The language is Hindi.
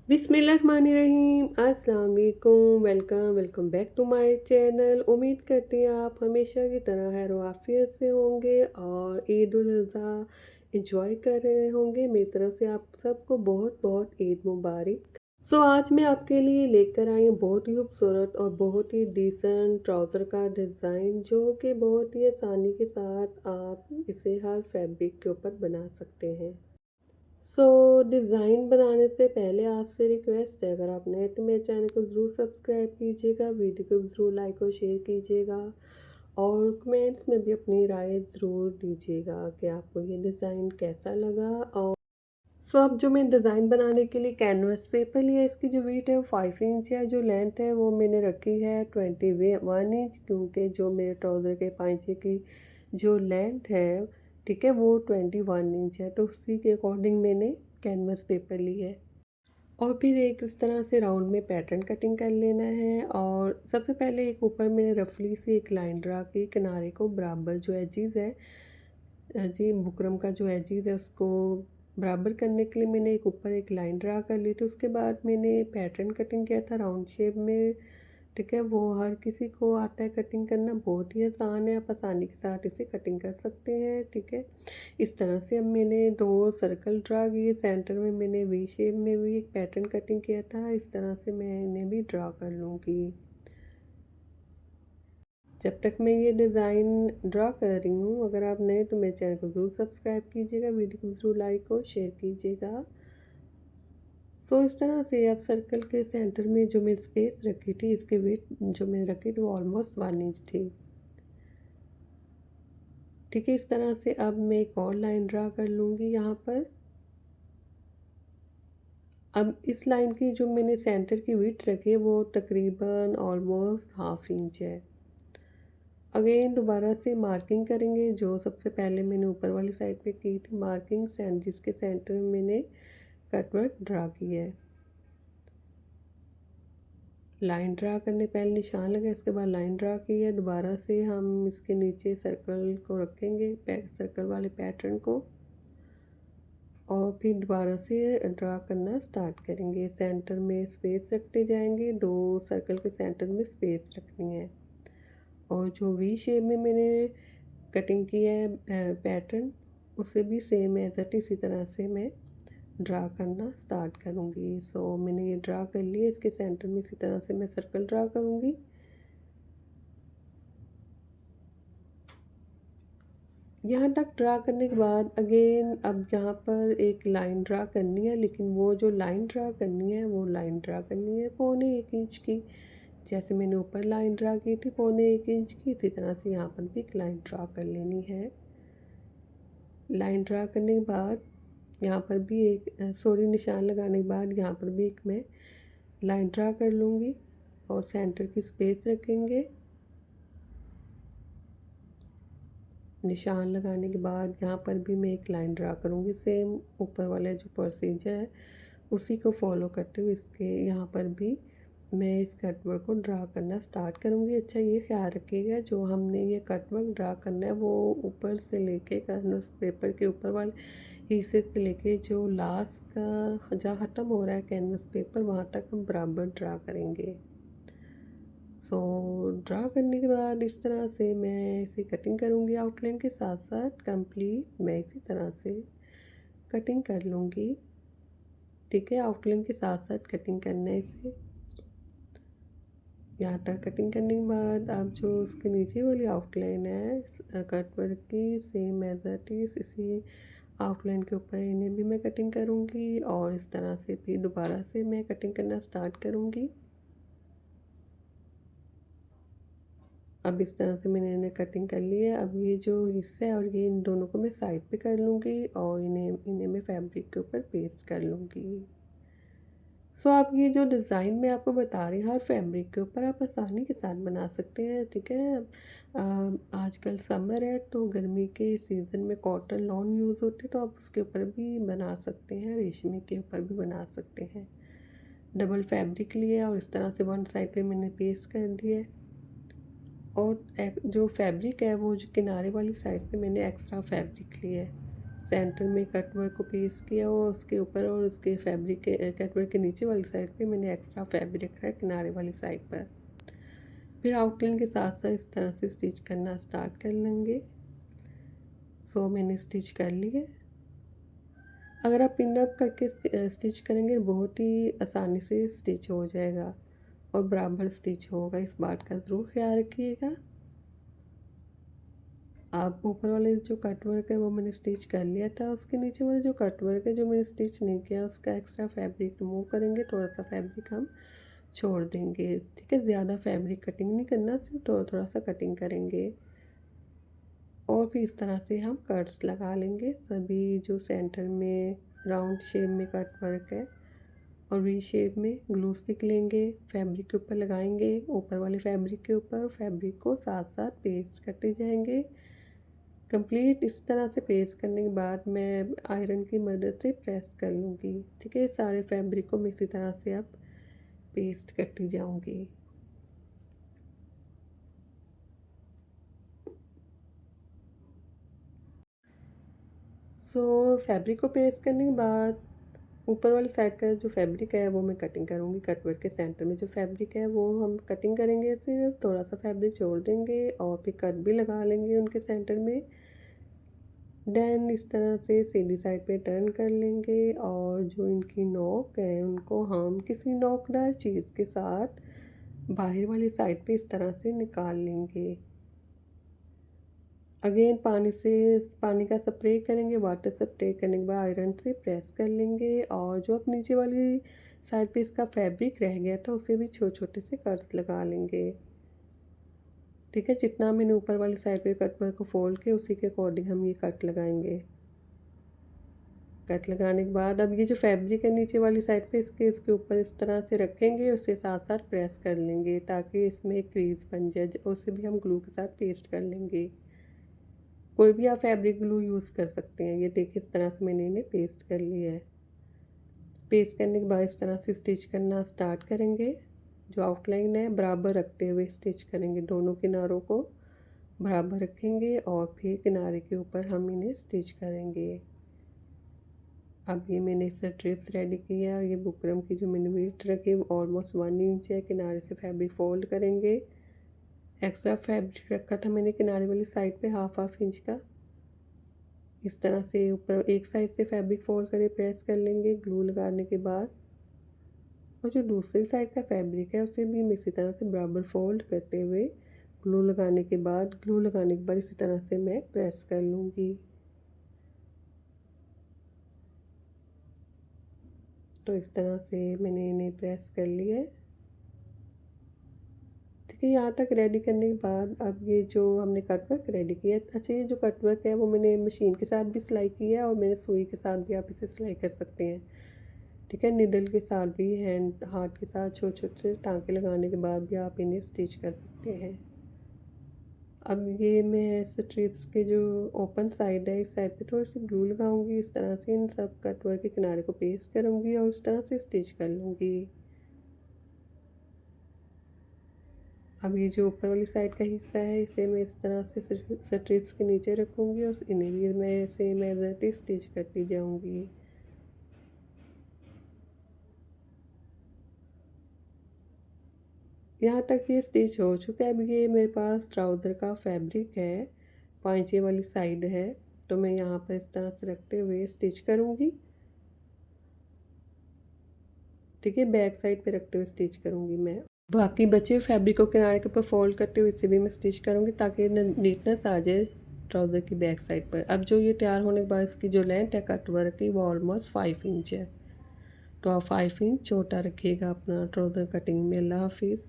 बिस्मिल्लाहिर्रहमानिर्रहीम। अस्सलाम वालेकुम। Welcome back to my channel. उम्मीद करती हैं आप हमेशा की तरह खैर आफियत से होंगे और ईद उल अज़हा इंजॉय कर रहे होंगे। मेरी तरफ से आप सबको बहुत बहुत ईद मुबारक। आज मैं आपके लिए लेकर आई हूँ बहुत ही खूबसूरत और बहुत ही डिसेंट ट्राउज़र का डिज़ाइन, जो कि बहुत ही आसानी के साथ आप इसे हर फैब्रिक के ऊपर बना सकते हैं। डिज़ाइन बनाने से पहले आपसे रिक्वेस्ट है, अगर आप नए तो मेरे चैनल को ज़रूर सब्सक्राइब कीजिएगा, वीडियो को भी ज़रूर लाइक और शेयर कीजिएगा और कमेंट्स में भी अपनी राय ज़रूर दीजिएगा कि आपको ये डिज़ाइन कैसा लगा। और अब जो मैं डिज़ाइन बनाने के लिए कैनवस पेपर लिया, इसकी जो वेट है वो 5 इंच है, जो लेंथ है वो मैंने रखी है 21 इंच, क्योंकि जो मेरे ट्राउज़र के पाइचे की जो लेंथ है, ठीक है, वो 21 इंच है, तो उसी के अकॉर्डिंग मैंने कैनवस पेपर ली है। और फिर एक इस तरह से राउंड में पैटर्न कटिंग कर लेना है। और सबसे पहले एक ऊपर मैंने रफली सी एक लाइन ड्रा की, किनारे को बराबर जो एजिज़ है जी बुकरम का जो एजिज़ है उसको बराबर करने के लिए मैंने एक ऊपर एक लाइन ड्रा कर ली थी। उसके बाद मैंने पैटर्न कटिंग किया था राउंड शेप में, ठीक है। वो हर किसी को आता है कटिंग करना, बहुत ही आसान है, आप आसानी के साथ इसे कटिंग कर सकते हैं, ठीक है। इस तरह से अब मैंने दो सर्कल ड्रा किए, सेंटर में मैंने वी शेप में भी एक पैटर्न कटिंग किया था। इस तरह से मैं इन्हें भी ड्रा कर लूँगी। जब तक मैं ये डिज़ाइन ड्रा कर रही हूँ, अगर आप नए तो मेरे चैनल को ज़रूर सब्सक्राइब कीजिएगा, वीडियो को ज़रूर लाइक और शेयर कीजिएगा। इस तरह से अब सर्कल के सेंटर में जो मैंने स्पेस रखी थी, इसकी वेट जो मैंने रखी थी वो ऑलमोस्ट 1 इंच थी, ठीक है। इस तरह से अब मैं एक और लाइन ड्रा कर लूँगी यहाँ पर। अब इस लाइन की जो मैंने सेंटर की विड्थ रखी है वो तकरीबन ऑलमोस्ट 1/2 इंच है। अगेन दोबारा से मार्किंग करेंगे, जो सबसे पहले मैंने ऊपर वाली साइड पे की थी मार्किंग जिसके सेंटर में मैंने कटवर्क ड्रा किया है। लाइन ड्रा करने पहले निशान लगा, इसके बाद लाइन ड्रा की है। दोबारा से हम इसके नीचे सर्कल को रखेंगे, सर्कल वाले पैटर्न को, और फिर दोबारा से ड्रा करना स्टार्ट करेंगे। सेंटर में स्पेस रखते जाएंगे, दो सर्कल के सेंटर में स्पेस रखनी है। और जो वी शेप में मैंने कटिंग की है पैटर्न, उसे भी सेम एज इट इसी तरह से मैं ड्रा करना स्टार्ट करूँगी। मैंने ये ड्रा कर लिया, इसके सेंटर में इसी तरह से मैं सर्कल ड्रा करूँगी। यहाँ तक ड्रा करने के बाद अगेन अब यहाँ पर एक लाइन ड्रा करनी है, लेकिन वो जो लाइन ड्रा करनी है वो लाइन ड्रा करनी है 1.25 इंच की। जैसे मैंने ऊपर लाइन ड्रा की थी 1.25 इंच की, इसी तरह से यहाँ पर भी एक लाइन ड्रा कर लेनी है। लाइन ड्रा करने के बाद यहाँ पर भी एक निशान लगाने के बाद यहाँ पर भी एक मैं लाइन ड्रा कर लूँगी और सेंटर की स्पेस रखेंगे। निशान लगाने के बाद यहाँ पर भी मैं एक लाइन ड्रा करूँगी, सेम ऊपर वाला जो प्रोसीजर है उसी को फॉलो करते हुए इसके यहाँ पर भी मैं इस कटवर्क को ड्रा करना स्टार्ट करूँगी। अच्छा, ये ख्याल रखिएगा जो हमने ये कटवर्क ड्रा करना है वो ऊपर से लेके कैनवस पेपर के ऊपर वाले हिस्से से लेके जो लास्ट का जहाँ ख़त्म हो रहा है कैनवस पेपर, वहाँ तक हम बराबर ड्रा करेंगे। ड्रा करने के बाद इस तरह से मैं इसे कटिंग करूँगी, आउटलाइन के साथ साथ कंप्लीट मैं इसी तरह से कटिंग कर लूँगी, ठीक है। आउटलाइन के साथ साथ कटिंग करना है इसे। यहाँ तक कटिंग करने के बाद अब जो उसके नीचे वाली आउटलाइन है कटवर्क की, सेम एज इट इज़ इसी आउटलाइन के ऊपर इन्हें भी मैं कटिंग करूँगी और इस तरह से फिर दोबारा से मैं कटिंग करना स्टार्ट करूँगी। अब इस तरह से मैंने इन्हें कटिंग कर लिया है। अब ये जो हिस्सा है और ये इन दोनों को मैं साइड पे कर लूँगी और इन्हें इन्हें मैं फैब्रिक के ऊपर पेस्ट कर लूँगी। आप ये जो डिज़ाइन मैं आपको बता रही हूँ हर फैब्रिक के ऊपर आप आसानी के साथ बना सकते हैं, ठीक है। आजकल समर है तो गर्मी के सीज़न में कॉटन लॉन यूज़ होती है, तो आप उसके ऊपर भी बना सकते हैं, रेशमी के ऊपर भी बना सकते हैं। डबल फैब्रिक लिया और इस तरह से वन साइड पे मैंने पेस्ट कर दिया, और जो फैब्रिक है वो जो किनारे वाली साइड से मैंने एक्स्ट्रा फैब्रिक लिया है। सेंटर में कटवर्क को पेस्ट किया और उसके ऊपर और उसके फैब्रिक के कटवर्क के नीचे वाली साइड पे मैंने एक्स्ट्रा फैब्रिक रखा है किनारे वाली साइड पर। फिर आउटलाइन के साथ साथ इस तरह से स्टिच करना स्टार्ट कर लेंगे। सो मैंने स्टिच कर लिए। अगर आप पिन अप करके स्टिच करेंगे बहुत ही आसानी से स्टिच हो जाएगा और बराबर स्टिच होगा, इस बात का ज़रूर ख्याल रखिएगा। आप ऊपर वाले जो कट वर्क है वो मैंने स्टिच कर लिया था, उसके नीचे वाले जो कट वर्क है जो मैंने स्टिच नहीं किया उसका एक्स्ट्रा फैब्रिक रिमूव करेंगे, थोड़ा सा फैब्रिक हम छोड़ देंगे। ठीक है, ज़्यादा फैब्रिक कटिंग नहीं करना, सिर्फ थोड़ा थोड़ा सा कटिंग करेंगे और फिर इस तरह से हम कट्स लगा लेंगे सभी जो सेंटर में राउंड शेप में कट वर्क है और वी शेप में ग्लू स्टिक लेंगे, फैब्रिक के ऊपर लगाएंगे, ऊपर वाले फैब्रिक के ऊपर फैब्रिक को साथ साथ पेस्ट करते जाएंगे। कंप्लीट इस तरह से पेस्ट करने के बाद मैं आयरन की मदद से प्रेस कर लूँगी। ठीक है, सारे फैब्रिक को मैं इसी तरह से अब पेस्ट करती जाऊँगी। फैब्रिक को पेस्ट करने के बाद ऊपर वाली साइड का जो फैब्रिक है वो मैं कटिंग करूँगी। कटवर्क के सेंटर में जो फैब्रिक है वो हम कटिंग करेंगे, सिर्फ थोड़ा सा फैब्रिक छोड़ देंगे और फिर कट भी लगा लेंगे उनके सेंटर में। देन इस तरह से सीधी साइड पे टर्न कर लेंगे और जो इनकी नोक है उनको हम किसी नोकदार चीज़ के साथ बाहर वाली साइड पे इस तरह से निकाल लेंगे। अगेन पानी का स्प्रे करेंगे, वाटर स्प्रे करने के बाद आयरन से प्रेस कर लेंगे और जो अब नीचे वाली साइड पे इसका फैब्रिक रह गया था उसे भी छोटे छोटे से कट्स लगा लेंगे। ठीक है, जितना मैंने ऊपर वाली साइड पे कट वर्क को फोल्ड किया उसी के अकॉर्डिंग हम ये कट लगाएंगे। कट लगाने के बाद अब ये जो फैब्रिक है नीचे वाली साइड पे इसके ऊपर इस तरह से रखेंगे, उसके साथ साथ प्रेस कर लेंगे ताकि इसमें एक क्रीज बन जाए, उसे भी हम ग्लू के साथ पेस्ट कर लेंगे। कोई भी आप फैब्रिक ग्लू यूज़ कर सकते हैं। ये देखिए इस तरह से मैंने इन्हें पेस्ट कर लिया है। पेस्ट करने के बाद इस तरह से स्टिच करना स्टार्ट करेंगे। जो आउटलाइन है बराबर रखते हुए स्टिच करेंगे, दोनों किनारों को बराबर रखेंगे और फिर किनारे के ऊपर हम इन्हें स्टिच करेंगे। अब ये मैंने स्ट्रिप्स रेडी किया और ये बुकरम की जो मैंने विड्थ रखी ऑलमोस्ट 1 इंच है। किनारे से फैब्रिक फोल्ड करेंगे। एक्स्ट्रा फैब्रिक रखा था मैंने किनारे वाली साइड पे हाफ इंच का। इस तरह से ऊपर एक साइड से फैब्रिक फोल्ड करके प्रेस कर लेंगे ग्लू लगाने के बाद, और जो दूसरी साइड का फैब्रिक है उसे भी हम इसी तरह से बराबर फोल्ड करते हुए ग्लू लगाने के बाद इसी तरह से मैं प्रेस कर लूँगी। तो इस तरह से मैंने इन्हें प्रेस कर लिया है। ठीक है, यहाँ तक रेडी करने के बाद अब ये जो हमने कटवर्क रेडी किया है, अच्छा ये जो कटवर्क है वो मैंने मशीन के साथ भी सिलाई किया है और मैंने सुई के साथ भी आप इसे सिलाई कर सकते हैं। ठीक है, निडल के साथ भी हैंड हाथ के साथ छोटे छोटे से टाँके लगाने के बाद भी आप इन्हें स्टिच कर सकते हैं। अब ये मैं स्ट्रिप्स के जो ओपन साइड है इस साइड पे थोड़ी सी ग्लू लगाऊंगी, इस तरह से इन सब कटवर्क के किनारे को पेस्ट करूंगी और इस तरह से स्टिच कर लूँगी। अब ये जो ऊपर वाली साइड का हिस्सा है इसे मैं इस तरह से स्ट्रिप्स के नीचे रखूँगी और इन्हें भी मैं same as it is stitch करती जाऊँगी। यहाँ तक ये स्टिच हो चुका है। अब ये मेरे पास ट्राउज़र का फैब्रिक है, पांचे वाली साइड है, तो मैं यहाँ पर इस तरह से रखते हुए स्टिच करूँगी। ठीक है, बैक साइड पे रखते हुए स्टिच करूँगी मैं। बाकी बचे फैब्रिक को किनारे के ऊपर फोल्ड करते हुए इसे भी मैं स्टिच करूँगी ताकि नीटनेस आ जाए ट्राउज़र की बैक साइड पर। अब जो ये तैयार होने के बाद इसकी जो लेंथ है कट वर्क की वो ऑलमोस्ट 5 इंच है, तो आप 5 इंच छोटा रखिएगा अपना ट्राउज़र कटिंग में। अल्लाह हाफिज़।